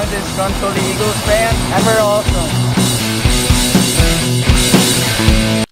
disgruntled Eagles fan, and we're awesome.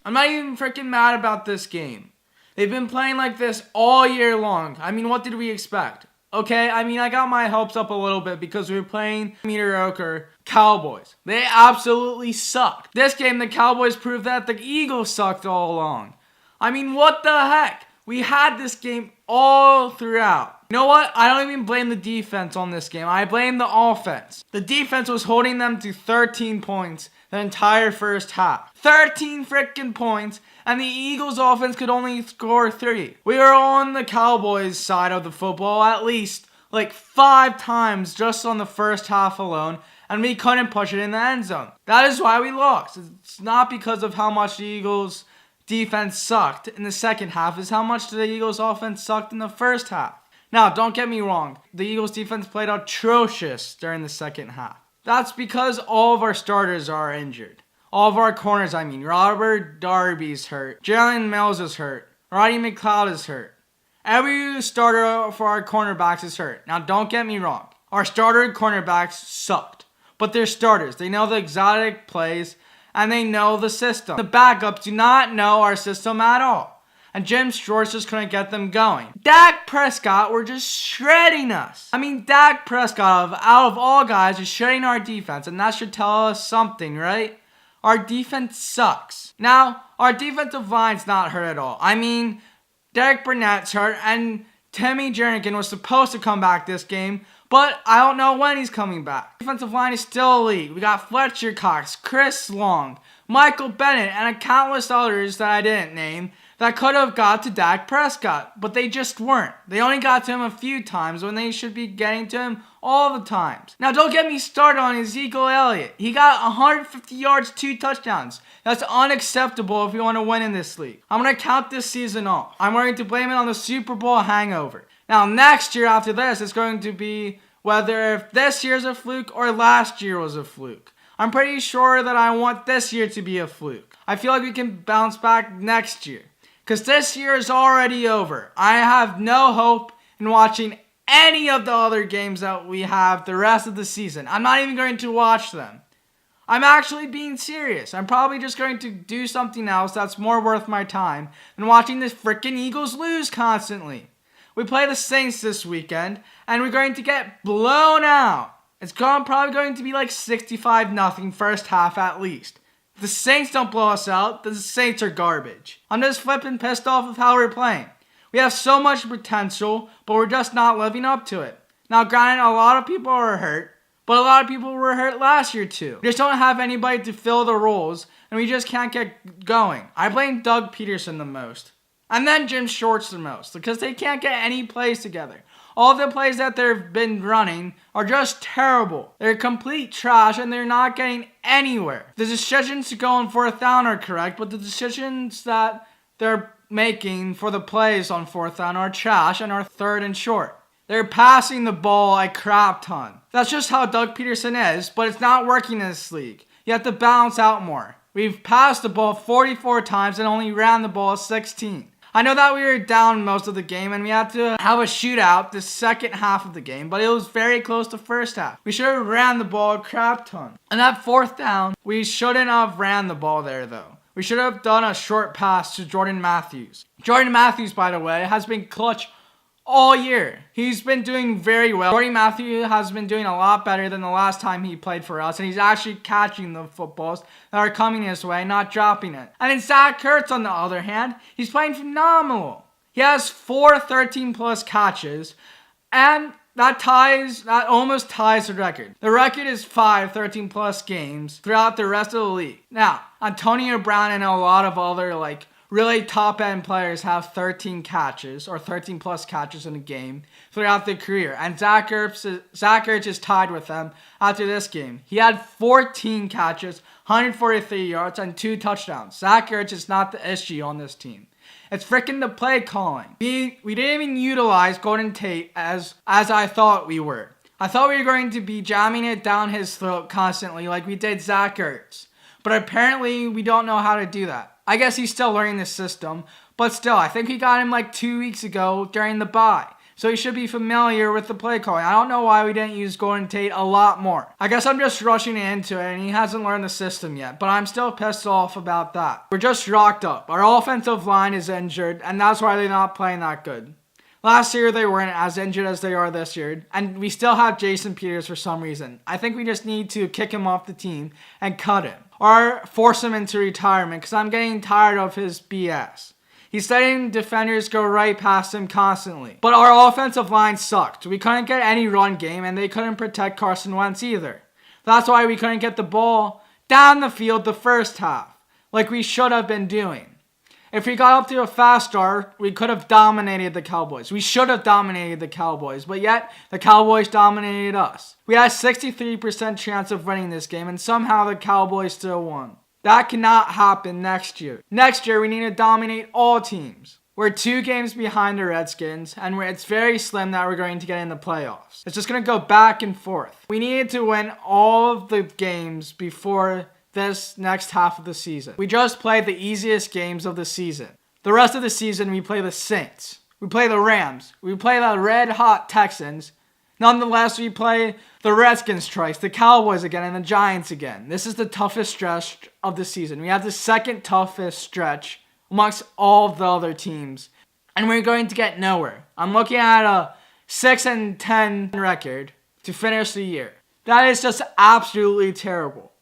I'm not even freaking mad about this game. They've been playing like this all year long. I mean, what did we expect? Okay, I mean, I got my hopes up a little bit because we were playing mediocre Cowboys. They absolutely sucked. This game, the Cowboys proved that the Eagles sucked all along. I mean, what the heck? We had this game all throughout. You know what? I don't even blame the defense on this game. I blame the offense. The defense was holding them to 13 points the entire first half. 13 freaking points, and the Eagles offense could only score 3. We were on the Cowboys side of the football at least like 5 times just on the first half alone, and we couldn't push it in the end zone. That is why we lost. It's not because of how much the Eagles defense sucked in the second half, it's how much the Eagles offense sucked in the first half. Now, don't get me wrong. The Eagles defense played atrocious during the second half. That's because all of our starters are injured. All of our corners, I mean. Ronald Darby's hurt. Jalen Mills is hurt. Roddy McLeod is hurt. Every starter for our cornerbacks is hurt. Now, don't get me wrong. Our starter cornerbacks sucked. But they're starters. They know the exotic plays, and they know the system. The backups do not know our system at all. And Jim Schwartz just couldn't get them going. Dak Prescott were just shredding us. I mean, Dak Prescott, out of all guys, is shredding our defense. And that should tell us something, right? Our defense sucks. Now, our defensive line's not hurt at all. I mean, Derek Burnett's hurt, and Timmy Jernigan was supposed to come back this game, but I don't know when he's coming back. Defensive line is still elite. We got Fletcher Cox, Chris Long, Michael Bennett, and countless others that I didn't name that could have got to Dak Prescott, but they just weren't. They only got to him a few times when they should be getting to him all the times. Now, don't get me started on Ezekiel Elliott. He got 150 yards, 2 touchdowns. That's unacceptable if you want to win in this league. I'm going to count this season off. I'm going to blame it on the Super Bowl hangover. Now, next year after this, it's going to be whether if this year's a fluke or last year was a fluke. I'm pretty sure that I want this year to be a fluke. I feel like we can bounce back next year. Because this year is already over. I have no hope in watching any of the other games that we have the rest of the season. I'm not even going to watch them. I'm actually being serious. I'm probably just going to do something else that's more worth my time than watching the freaking Eagles lose constantly. We play the Saints this weekend, and we're going to get blown out. It's probably going to be like 65-0 first half at least. If the Saints don't blow us out, then the Saints are garbage. I'm just flipping pissed off of how we're playing. We have so much potential, but we're just not living up to it. Now, granted, a lot of people are hurt, but a lot of people were hurt last year too. We just don't have anybody to fill the roles, and we just can't get going. I blame Doug Peterson the most. And then Jim Schwartz the most, because they can't get any plays together. All the plays that they've been running are just terrible. They're complete trash, and they're not getting anywhere. The decisions to go on 4th down are correct, but the decisions that they're making for the plays on 4th down are trash and are 3rd and short. They're passing the ball a crap ton. That's just how Doug Peterson is, but it's not working in this league. You have to balance out more. We've passed the ball 44 times and only ran the ball 16. I know that we were down most of the game and we had to have a shootout the second half of the game, but it was very close to first half. We should have ran the ball a crap ton. And that 4th down, we shouldn't have ran the ball there though. We should have done a short pass to Jordan Matthews. Jordan Matthews, by the way, has been clutch all year. He's been doing very well. Jordan Matthews has been doing a lot better than the last time he played for us, and he's actually catching the footballs that are coming his way, not dropping it. And then Zach Ertz, on the other hand, he's playing phenomenal. He has 4 13-plus catches, and that almost ties the record. The record is 5 13-plus games throughout the rest of the league. Now, Antonio Brown and a lot of other, really top-end players have 13 catches or 13-plus catches in a game throughout their career. And Zach Ertz is tied with them after this game. He had 14 catches, 143 yards, and 2 touchdowns. Zach Ertz is not the issue on this team. It's freaking the play calling. We didn't even utilize Golden Tate as I thought we were. I thought we were going to be jamming it down his throat constantly like we did Zach Ertz. But apparently we don't know how to do that. I guess he's still learning the system, but still, I think we got him 2 weeks ago during the bye. so he should be familiar with the play calling. I don't know why we didn't use Golden Tate a lot more. I guess I'm just rushing into it, and he hasn't learned the system yet, but I'm still pissed off about that. We're just rocked up. Our offensive line is injured, and that's why they're not playing that good. Last year, they weren't as injured as they are this year, and we still have Jason Peters for some reason. I think we just need to kick him off the team and cut him, or force him into retirement, because I'm getting tired of his BS. He's letting defenders go right past him constantly. But our offensive line sucked. We couldn't get any run game, and they couldn't protect Carson Wentz either. That's why we couldn't get the ball down the field the first half, like we should have been doing. If we got up to a fast start, we could have dominated the Cowboys. We should have dominated the Cowboys, but yet the Cowboys dominated us. We had a 63% chance of winning this game, and somehow the Cowboys still won. That cannot happen next year. Next year, we need to dominate all teams. We're 2 games behind the Redskins, and it's very slim that we're going to get in the playoffs. It's just going to go back and forth. We needed to win all of the games before this next half of the season. We just played the easiest games of the season. The rest of the season, we play the Saints. We play the Rams. We play the red-hot Texans. Nonetheless, we play the Redskins twice, the Cowboys again, and the Giants again. This is the toughest stretch of the season. We have the second toughest stretch amongst all of the other teams, and we're going to get nowhere. I'm looking at a 6-10 record to finish the year. That is just absolutely terrible.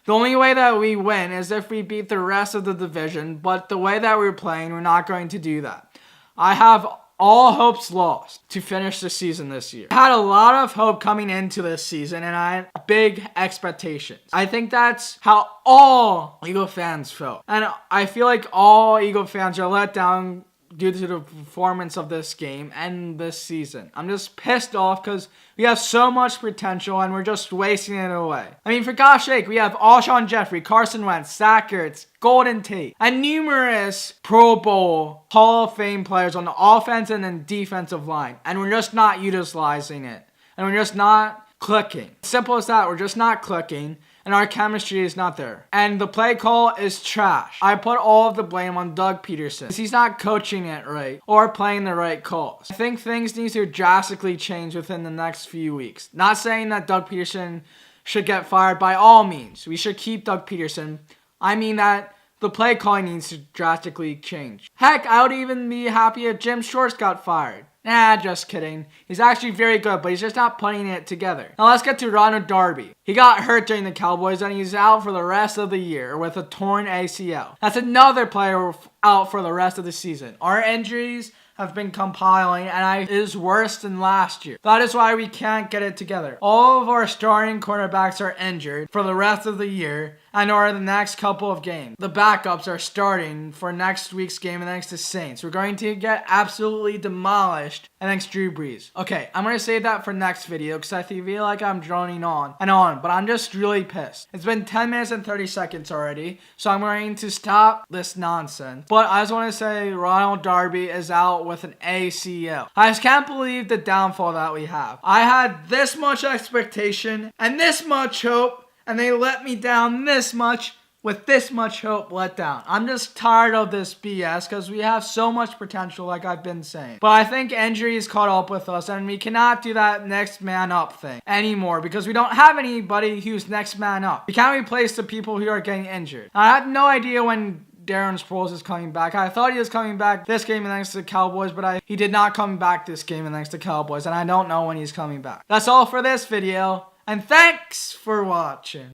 The only way that we win is if we beat the rest of the division, but the way that we're playing, we're not going to do that. I have all hopes lost to finish the season this year. I had a lot of hope coming into this season, and I had big expectations. I think that's how all Eagle fans felt. And I feel like all Eagle fans are let down due to the performance of this game and this season. I'm just pissed off because we have so much potential and we're just wasting it away. I mean, for gosh sake, we have Alshon Jeffrey, Carson Wentz, Zach Ertz, Golden Tate, and numerous Pro Bowl Hall of Fame players on the offense and then defensive line. And we're just not utilizing it. And we're just not clicking. Simple as that, we're just not clicking. And our chemistry is not there. And the play call is trash. I put all of the blame on Doug Peterson. He's not coaching it right or playing the right calls. I think things need to drastically change within the next few weeks. Not saying that Doug Peterson should get fired by all means. We should keep Doug Peterson. I mean that the play calling needs to drastically change. Heck, I would even be happy if Jim Schwartz got fired. Nah, just kidding. He's actually very good, but he's just not putting it together. Now let's get to Ronald Darby. He got hurt during the Cowboys and he's out for the rest of the year with a torn ACL. That's another player out for the rest of the season. Our injuries have been compiling and it is worse than last year. That is why we can't get it together. All of our starting cornerbacks are injured for the rest of the year and or the next couple of games. The backups are starting for next week's game against the Saints. We're going to get absolutely demolished against Drew Brees. Okay, I'm going to save that for next video because I feel like I'm droning on and on, but I'm just really pissed. It's been 10 minutes and 30 seconds already, so I'm going to stop this nonsense. But I just want to say Ronald Darby is out with an ACL. I just can't believe the downfall that we have. I had this much expectation and this much hope, and they let me down this much with this much hope let down. I'm just tired of this BS because we have so much potential like I've been saying. But I think injuries caught up with us and we cannot do that next man up thing anymore because we don't have anybody who's next man up. We can't replace the people who are getting injured. I have no idea when Darren Sproles is coming back. I thought he was coming back this game against the Cowboys, but he did not come back this game against the Cowboys, and I don't know when he's coming back. That's all for this video, and thanks for watching.